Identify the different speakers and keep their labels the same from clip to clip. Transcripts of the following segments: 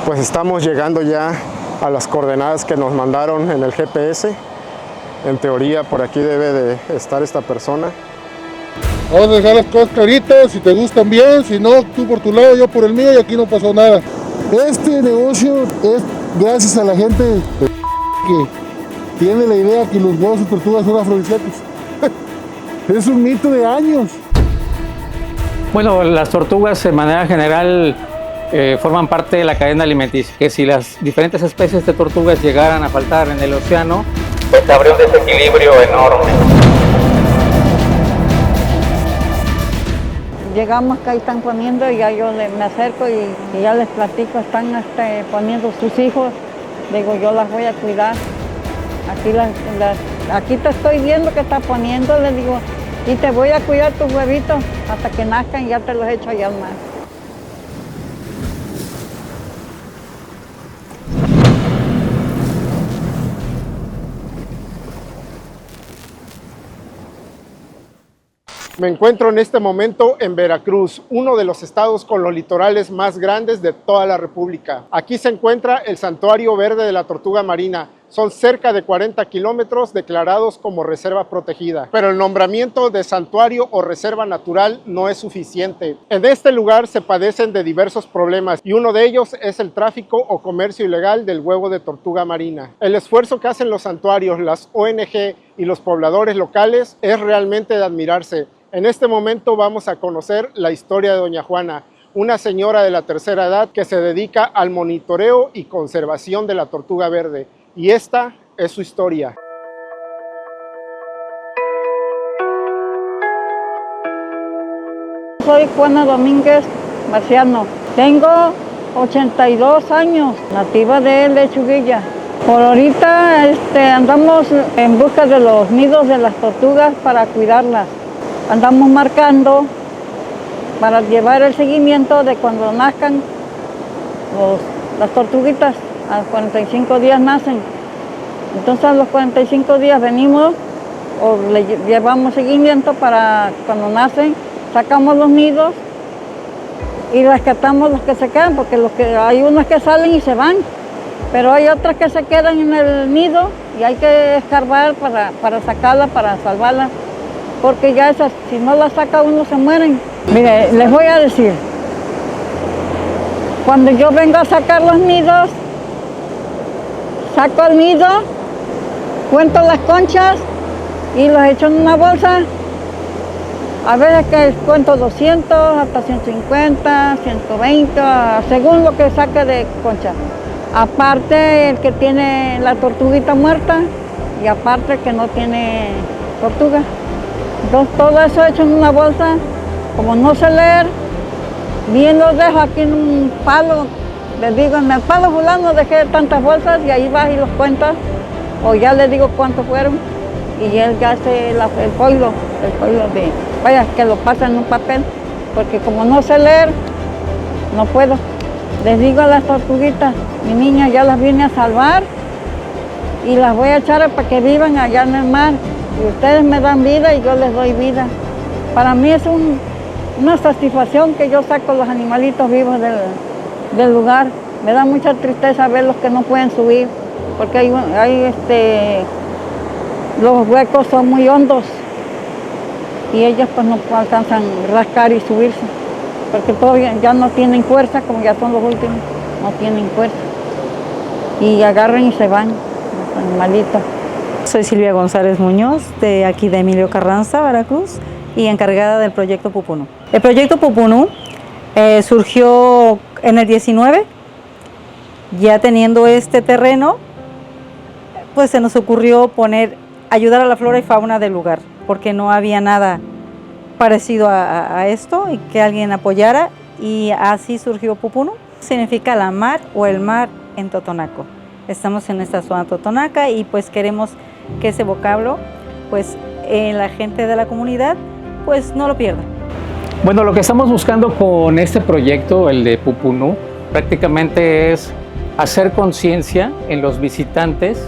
Speaker 1: Pues estamos llegando ya a las coordenadas que nos mandaron en el GPS. En teoría por aquí debe de estar esta persona.
Speaker 2: Vamos a dejar las cosas claritas, si te gustan bien, si no, tú por tu lado, yo por el mío y aquí no pasó nada. Este negocio es gracias a la gente que tiene la idea que los huevos de tortugas son afrodisíacos. Es un mito de años.
Speaker 3: Bueno, las tortugas de manera general forman parte de la cadena alimenticia, que si las diferentes especies de tortugas llegaran a faltar en el océano, pues habría un desequilibrio enorme.
Speaker 4: Llegamos que ahí están poniendo y ya yo me acerco y ya les platico, están poniendo sus hijos. Digo, yo las voy a cuidar. Aquí te estoy viendo que está poniendo, les digo, y te voy a cuidar tus huevitos hasta que nazcan y ya te los echo allá al mar.
Speaker 1: Me encuentro en este momento en Veracruz, uno de los estados con los litorales más grandes de toda la República. Aquí se encuentra el Santuario Verde de la Tortuga Marina. Son cerca de 40 kilómetros declarados como reserva protegida, pero el nombramiento de santuario o reserva natural no es suficiente. En este lugar se padecen de diversos problemas y uno de ellos es el tráfico o comercio ilegal del huevo de tortuga marina. El esfuerzo que hacen los santuarios, las ONG y los pobladores locales es realmente de admirarse. En este momento vamos a conocer la historia de Doña Juana, una señora de la tercera edad que se dedica al monitoreo y conservación de la tortuga verde. Y esta es su historia.
Speaker 4: Soy Juana Domínguez Marciano. Tengo 82 años, nativa de Lechuguilla. Por ahorita andamos en busca de los nidos de las tortugas para cuidarlas. Andamos marcando para llevar el seguimiento de cuando nazcan las tortuguitas. A los 45 días nacen. Entonces a los 45 días venimos o le llevamos seguimiento para cuando nacen, sacamos los nidos y rescatamos los que se quedan, porque hay unos que salen y se van, pero hay otras que se quedan en el nido y hay que escarbar para sacarlas, para salvarlas, porque ya esas, si no las saca uno, se mueren. Mire, les voy a decir, cuando yo vengo a sacar los nidos, saco el nido, cuento las conchas y los echo en una bolsa. A veces que cuento 200, hasta 150, 120, según lo que saque de concha. Aparte el que tiene la tortuguita muerta y aparte el que no tiene tortuga. Entonces todo eso hecho en una bolsa. Como no sé leer, bien los dejo aquí en un palo. Les digo, en el palo fulano dejé tantas bolsas y ahí vas y los cuentas, o ya les digo cuántos fueron, y él ya hace el foilo de, vaya, que lo pasa en un papel, porque como no sé leer, no puedo. Les digo a las tortuguitas, mi niña ya las vine a salvar y las voy a echar para que vivan allá en el mar, y ustedes me dan vida y yo les doy vida. Para mí es una satisfacción que yo saco los animalitos vivos del lugar. Me da mucha tristeza ver los que no pueden subir, porque los huecos son muy hondos y ellos pues no alcanzan rascar y subirse, porque todavía ya no tienen fuerza, como ya son los últimos, no tienen fuerza y agarran y se van los animalitos.
Speaker 5: Soy Silvia González Muñoz, de aquí de Emilio Carranza, Veracruz, y encargada del proyecto Pupunú. El proyecto Pupunú surgió en el 19, ya teniendo este terreno, pues se nos ocurrió ayudar a la flora y fauna del lugar, porque no había nada parecido a esto y que alguien apoyara, y así surgió Pupunú. Significa la mar o el mar en totonaco. Estamos en esta zona totonaca y pues queremos que ese vocablo, pues la gente de la comunidad, pues no lo pierda.
Speaker 3: Bueno, lo que estamos buscando con este proyecto, el de Pupunú, prácticamente es hacer conciencia en los visitantes,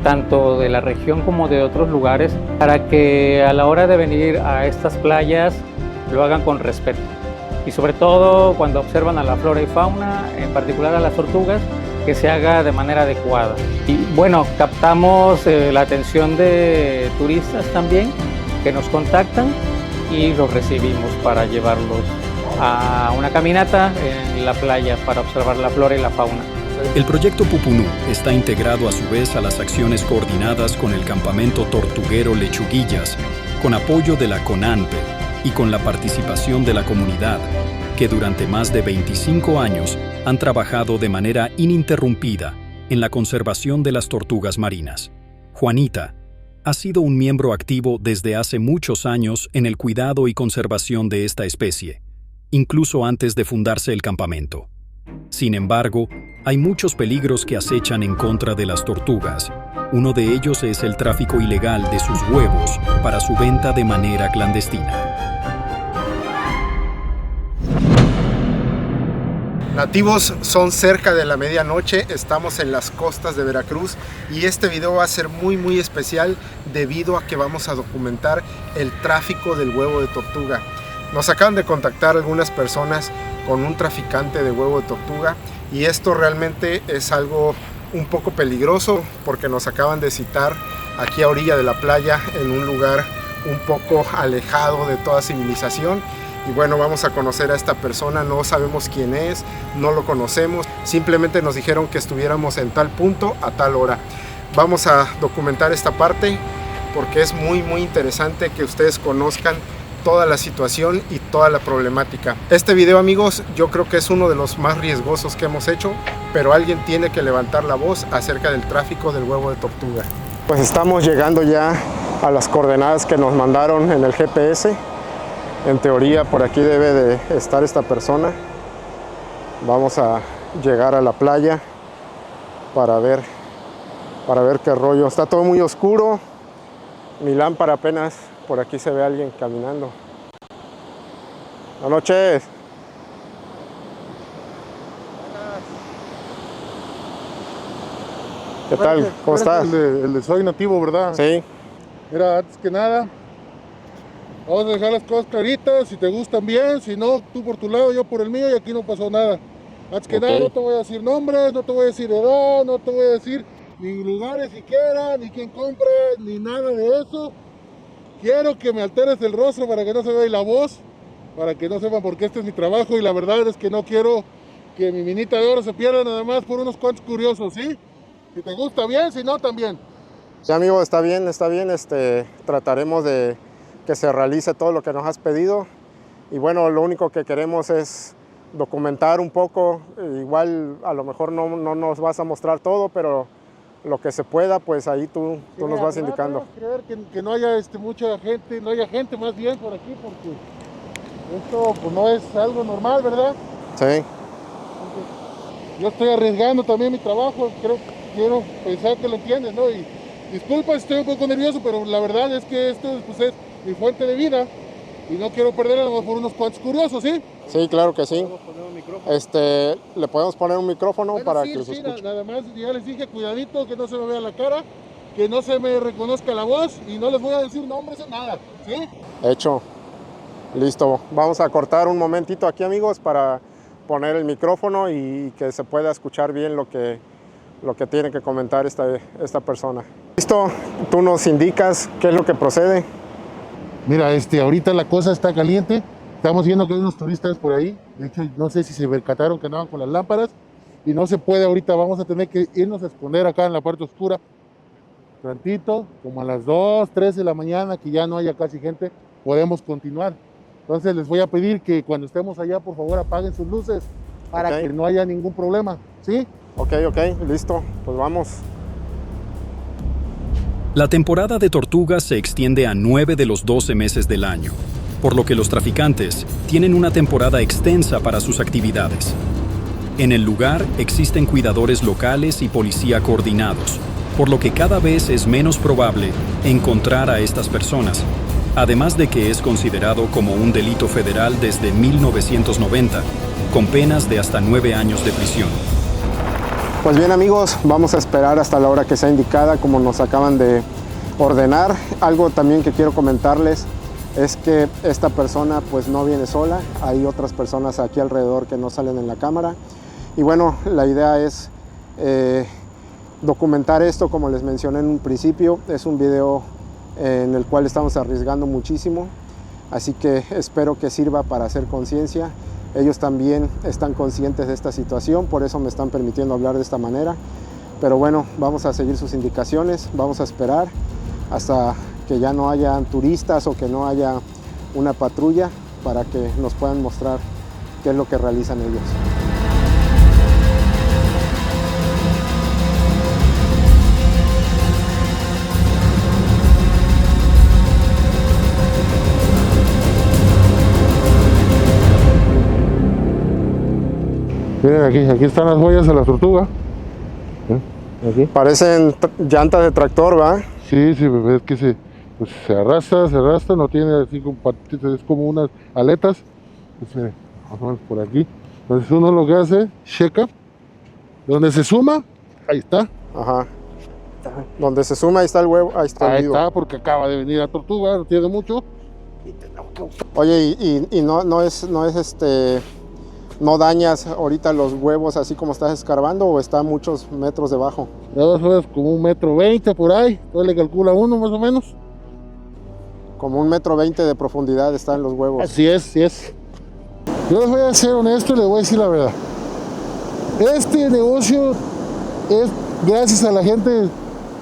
Speaker 3: tanto de la región como de otros lugares, para que a la hora de venir a estas playas lo hagan con respeto. y sobre todo cuando observan a la flora y fauna, en particular a las tortugas, que se haga de manera adecuada. Y bueno, captamos la atención de turistas también que nos contactan y los recibimos para llevarlos a una caminata en la playa para observar la flora y la fauna.
Speaker 6: El proyecto Pupunú está integrado a su vez a las acciones coordinadas con el campamento tortuguero Lechuguillas, con apoyo de la CONANPE y con la participación de la comunidad, que durante más de 25 años han trabajado de manera ininterrumpida en la conservación de las tortugas marinas. Juanita ha sido un miembro activo desde hace muchos años en el cuidado y conservación de esta especie, incluso antes de fundarse el campamento. Sin embargo, hay muchos peligros que acechan en contra de las tortugas. Uno de ellos es el tráfico ilegal de sus huevos para su venta de manera clandestina.
Speaker 1: Nativos, son cerca de la medianoche, estamos en las costas de Veracruz y este video va a ser muy especial debido a que vamos a documentar el tráfico del huevo de tortuga. Nos acaban de contactar algunas personas con un traficante de huevo de tortuga y esto realmente es algo un poco peligroso porque nos acaban de citar aquí a orilla de la playa en un lugar un poco alejado de toda civilización. Y bueno, vamos a conocer a esta persona, no sabemos quién es, no lo conocemos, simplemente nos dijeron que estuviéramos en tal punto a tal hora. Vamos a documentar esta parte porque es muy interesante que ustedes conozcan toda la situación y toda la problemática. Este video, amigos, yo creo que es uno de los más riesgosos que hemos hecho, pero alguien tiene que levantar la voz acerca del tráfico del huevo de tortuga. Pues estamos llegando ya a las coordenadas que nos mandaron en el GPS. En teoría por aquí debe de estar esta persona. Vamos a llegar a la playa para ver qué rollo. Está todo muy oscuro. Mi lámpara apenas por aquí se ve a alguien caminando. Buenas noches. ¿Qué tal? ¿Cómo estás?
Speaker 2: El de Soy Nativo, ¿verdad?
Speaker 1: Sí.
Speaker 2: Mira, antes que nada, vamos a dejar las cosas claritas, si te gustan bien, si no, tú por tu lado, yo por el mío y aquí no pasó nada. Antes que nada, no te voy a decir nombres, no te voy a decir edad, no te voy a decir ni lugares siquiera, ni quién compra, ni nada de eso. Quiero que me alteres el rostro para que no se vea la voz, para que no sepan por qué este es mi trabajo y la verdad es que no quiero que mi minita de oro se pierda nada más por unos cuantos curiosos, ¿sí? Si te gusta bien, si no, también.
Speaker 1: Sí, amigo, está bien, trataremos de que se realice todo lo que nos has pedido y bueno, lo único que queremos es documentar un poco, igual a lo mejor no nos vas a mostrar todo, pero lo que se pueda, pues ahí tú nos vas indicando.
Speaker 2: Creer que no haya mucha gente, no haya gente más bien por aquí, porque esto pues, no es algo normal, ¿verdad?
Speaker 1: Sí.
Speaker 2: Entonces, yo estoy arriesgando también mi trabajo, quiero pensar que lo entiendes, ¿no? Y disculpa, estoy un poco nervioso, pero la verdad es que esto pues, es mi fuente de vida y no quiero perderla por unos cuantos curiosos, ¿sí?
Speaker 1: Sí, claro que sí. ¿Le podemos poner un micrófono
Speaker 2: bueno,
Speaker 1: para
Speaker 2: sí,
Speaker 1: que se escuche?
Speaker 2: Nada más, ya les dije, cuidadito, que no se me vea la cara, que no se me reconozca la voz y no les voy a decir nombres o nada, ¿sí?
Speaker 1: Hecho. Listo. Vamos a cortar un momentito aquí, amigos, para poner el micrófono y que se pueda escuchar bien lo que tiene que comentar esta persona. Listo. Tú nos indicas qué es lo que procede.
Speaker 2: Mira, ahorita la cosa está caliente. Estamos viendo que hay unos turistas por ahí. De hecho, no sé si se percataron que andaban con las lámparas. Y no se puede ahorita. Vamos a tener que irnos a esconder acá en la parte oscura. Tantito, como a las 2, 3 de la mañana, que ya no haya casi gente, podemos continuar. Entonces les voy a pedir que cuando estemos allá, por favor, apaguen sus luces para que no haya ningún problema. ¿Sí?
Speaker 1: Ok, listo. Pues vamos.
Speaker 6: La temporada de tortugas se extiende a 9 de los 12 meses del año, por lo que los traficantes tienen una temporada extensa para sus actividades. En el lugar existen cuidadores locales y policía coordinados, por lo que cada vez es menos probable encontrar a estas personas, además de que es considerado como un delito federal desde 1990, con penas de hasta 9 años de prisión.
Speaker 1: Pues bien, amigos, vamos a esperar hasta la hora que sea indicada, como nos acaban de ordenar. Algo también que quiero comentarles es que esta persona pues no viene sola, hay otras personas aquí alrededor que no salen en la cámara. Y bueno, la idea es documentar esto, como les mencioné en un principio. Es un video en el cual estamos arriesgando muchísimo, así que espero que sirva para hacer conciencia. Ellos también están conscientes de esta situación, por eso me están permitiendo hablar de esta manera. Pero bueno, vamos a seguir sus indicaciones, vamos a esperar hasta que ya no haya turistas o que no haya una patrulla para que nos puedan mostrar qué es lo que realizan ellos.
Speaker 2: Miren aquí están las huellas de la tortuga. Aquí.
Speaker 1: Parecen llantas de tractor, ¿va?
Speaker 2: Sí, es que pues se arrastra, no tiene así como patitas, es como unas aletas. Pues miren, más o menos por aquí. Entonces uno lo que hace, checa, donde se suma, ahí está.
Speaker 1: Ajá. Donde se suma, ahí está el huevo, ahí está el
Speaker 2: Ahí
Speaker 1: nido.
Speaker 2: está, porque acaba de venir la tortuga, no tiene mucho.
Speaker 1: Oye, y no dañas ahorita los huevos así como estás escarbando, o está a muchos metros debajo.
Speaker 2: Más o menos como 1,20 m por ahí, entonces le calcula uno más o menos.
Speaker 1: Como 1,20 m de profundidad están los huevos.
Speaker 2: Así es, sí es. Yo les voy a ser honesto y les voy a decir la verdad. Este negocio es gracias a la gente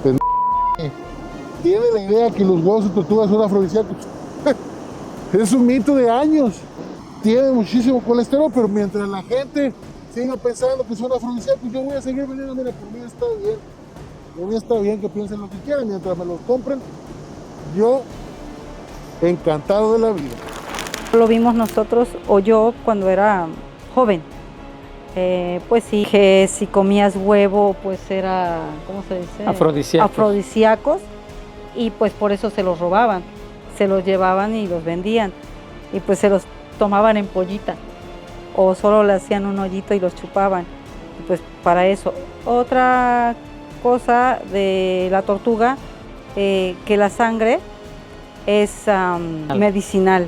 Speaker 2: que tiene la idea que los huevos de tortuga son afrodisíacos. Es un mito de años. Tiene muchísimo colesterol, pero mientras la gente siga pensando que son afrodisíacos, yo voy a seguir vendiendo. Mira, por mí está bien. Por mí está bien que piensen lo que quieran. Mientras me los compren, yo encantado de la vida.
Speaker 5: Lo vimos nosotros, o yo, cuando era joven. Pues sí, que si comías huevo, pues era, ¿cómo se dice? Afrodisíacos. Y pues por eso se los robaban. Se los llevaban y los vendían. Y pues se los tomaban en pollita. O solo le hacían un hoyito y los chupaban. Y pues para eso. Otra cosa de la tortuga, que la sangre es medicinal.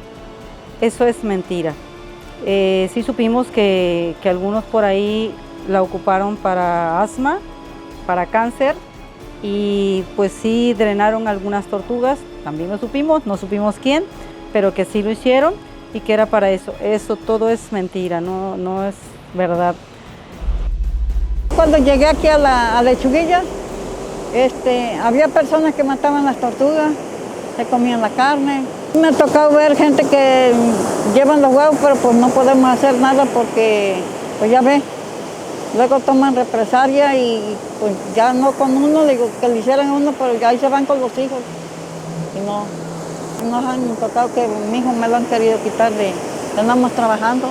Speaker 5: Eso es mentira. Sí supimos que algunos por ahí la ocuparon para asma, para cáncer, y pues sí drenaron algunas tortugas, también lo supimos, no supimos quién, pero que sí lo hicieron y que era para eso. Eso todo es mentira, no es verdad.
Speaker 4: Cuando llegué aquí a Lechuguilla, había personas que mataban las tortugas, se comían la carne. Me ha tocado ver gente que llevan los huevos, pero pues no podemos hacer nada porque, pues ya ve, luego toman represalia y pues ya no con uno, digo que le hicieran a uno, pero ya ahí se van con los hijos. Y no nos han tocado que mi hijo me lo han querido quitar de andamos trabajando,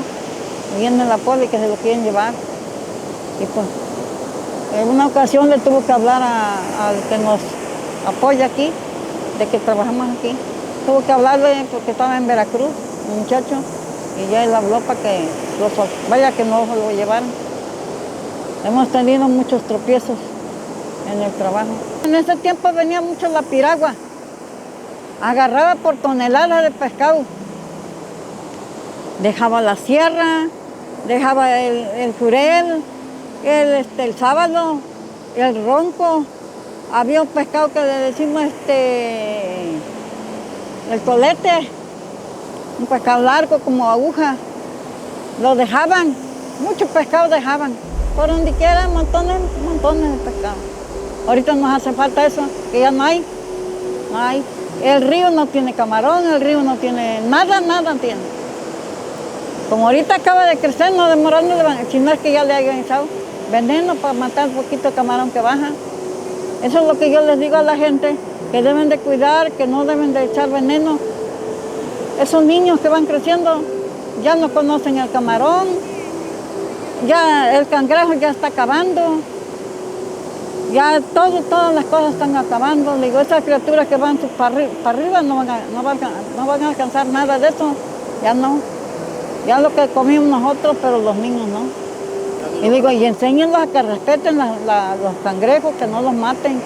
Speaker 4: viene la poli que se lo quieren llevar. Y pues, en una ocasión le tuve que hablar al que nos apoya aquí, de que trabajamos aquí. Tuve que hablarle porque estaba en Veracruz, un muchacho, y ya él habló para que vaya que no se lo llevaran. Hemos tenido muchos tropiezos en el trabajo. En ese tiempo venía mucho la piragua, agarraba por toneladas de pescado. Dejaba la sierra, dejaba el jurel, el sábalo, el ronco. Había un pescado que le decimos el colete, un pescado largo como aguja. Lo dejaban, muchos pescados dejaban. Por donde quiera, montones de pescado. Ahorita nos hace falta eso, que ya no hay. El río no tiene camarón, el río no tiene nada tiene. Como ahorita acaba de crecer, no demorando, si no es que ya le hayan echado veneno para matar un poquito de camarón que baja. Eso es lo que yo les digo a la gente, que deben de cuidar, que no deben de echar veneno. Esos niños que van creciendo ya no conocen el camarón, ya el cangrejo ya está acabando, ya todas las cosas están acabando. Digo, esas criaturas que van para arriba no van a alcanzar nada de eso, ya no. Ya lo que comimos nosotros, pero los niños no. Y digo, y enséñenlos a que respeten los cangrejos, que no los maten.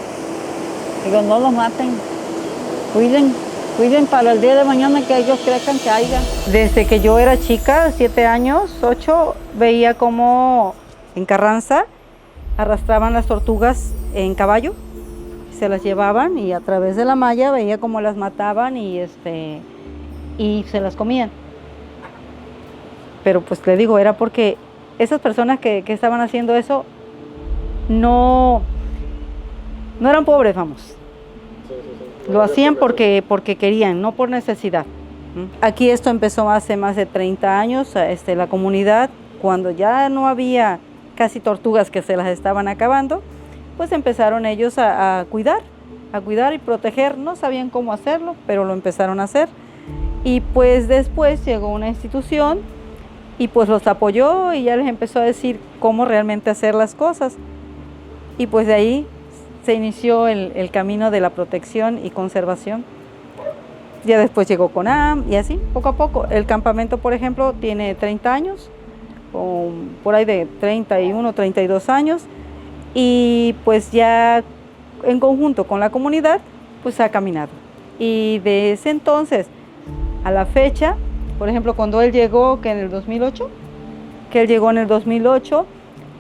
Speaker 4: Digo, no los maten, cuiden. cuiden para el día de mañana que ellos crezcan, que haya.
Speaker 5: Desde que yo era chica, 7 años, 8, veía cómo en Carranza arrastraban las tortugas en caballo, se las llevaban y a través de la malla veía cómo las mataban y se las comían. Pero pues le digo, era porque esas personas que estaban haciendo eso no eran pobres, vamos. Lo hacían porque querían, no por necesidad. Aquí esto empezó hace más de 30 años, la comunidad, cuando ya no había casi tortugas que se las estaban acabando, pues empezaron ellos a cuidar y proteger. No sabían cómo hacerlo, pero lo empezaron a hacer. Y pues después llegó una institución y pues los apoyó y ya les empezó a decir cómo realmente hacer las cosas. Y pues de ahí se inició el camino de la protección y conservación. Ya después llegó CONAM y así, poco a poco. El campamento, por ejemplo, tiene 30 años, o por ahí de 31, 32 años, y pues ya en conjunto con la comunidad, pues ha caminado. Y de ese entonces a la fecha, por ejemplo, cuando él llegó, que en el 2008,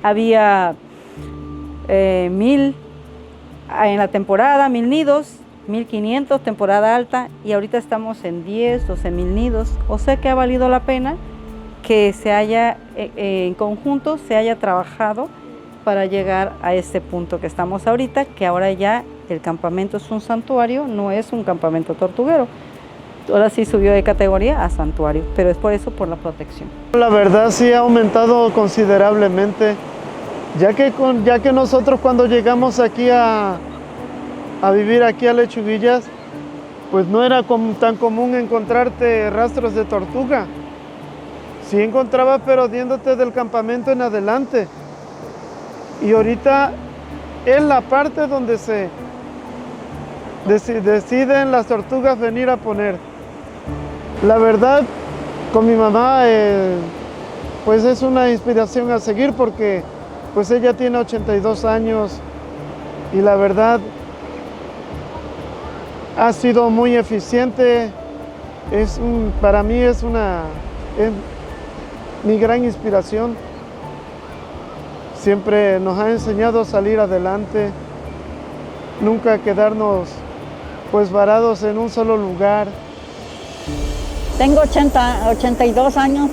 Speaker 5: había 1000 en la temporada, 1000 nidos, 1500 temporada alta, y ahorita estamos en 10, 12,000 nidos. O sea que ha valido la pena que se haya, en conjunto, se haya trabajado para llegar a este punto que estamos ahorita, que ahora ya el campamento es un santuario, no es un campamento tortuguero. Ahora sí subió de categoría a santuario, pero es por eso, por la protección.
Speaker 7: La verdad sí ha aumentado considerablemente, ya que nosotros cuando llegamos aquí a vivir aquí a Lechuguillas, pues no era tan común encontrarte rastros de tortuga. Sí encontraba, pero yéndote del campamento en adelante. Y ahorita es la parte donde se deciden las tortugas venir a poner. La verdad, con mi mamá, pues es una inspiración a seguir porque pues ella tiene 82 años y la verdad ha sido muy eficiente. Para mí es mi gran inspiración. Siempre nos ha enseñado a salir adelante, nunca quedarnos pues varados en un solo lugar.
Speaker 4: Tengo 82 años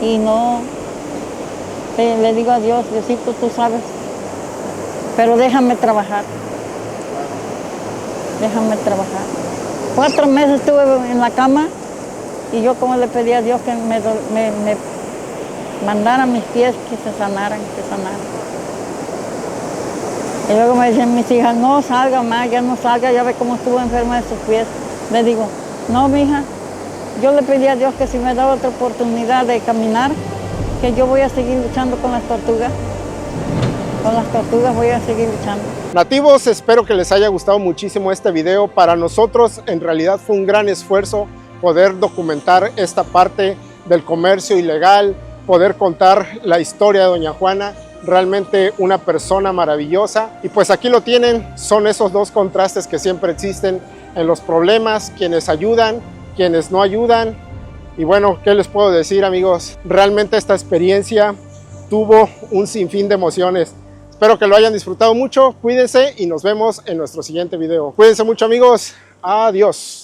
Speaker 4: y no, le digo a Dios, Diosito, tú sabes, pero déjame trabajar. 4 meses estuve en la cama y yo como le pedí a Dios que me mandara mis pies que se sanaran. Y luego me dicen mis hijas, no salga más, ya no salga, ya ve cómo estuvo enferma de sus pies. Le digo, no, mija, yo le pedí a Dios que si me da otra oportunidad de caminar, que yo voy a seguir luchando con las tortugas. Con las tortugas voy a seguir luchando.
Speaker 1: Nativos, espero que les haya gustado muchísimo este video. Para nosotros en realidad fue un gran esfuerzo poder documentar esta parte del comercio ilegal, poder contar la historia de doña Juana, realmente una persona maravillosa. Y pues aquí lo tienen, son esos dos contrastes que siempre existen en los problemas, quienes ayudan, quienes no ayudan. Y bueno, ¿qué les puedo decir, amigos? Realmente esta experiencia tuvo un sinfín de emociones. Espero que lo hayan disfrutado mucho, cuídense y nos vemos en nuestro siguiente video. Cuídense mucho, amigos, adiós.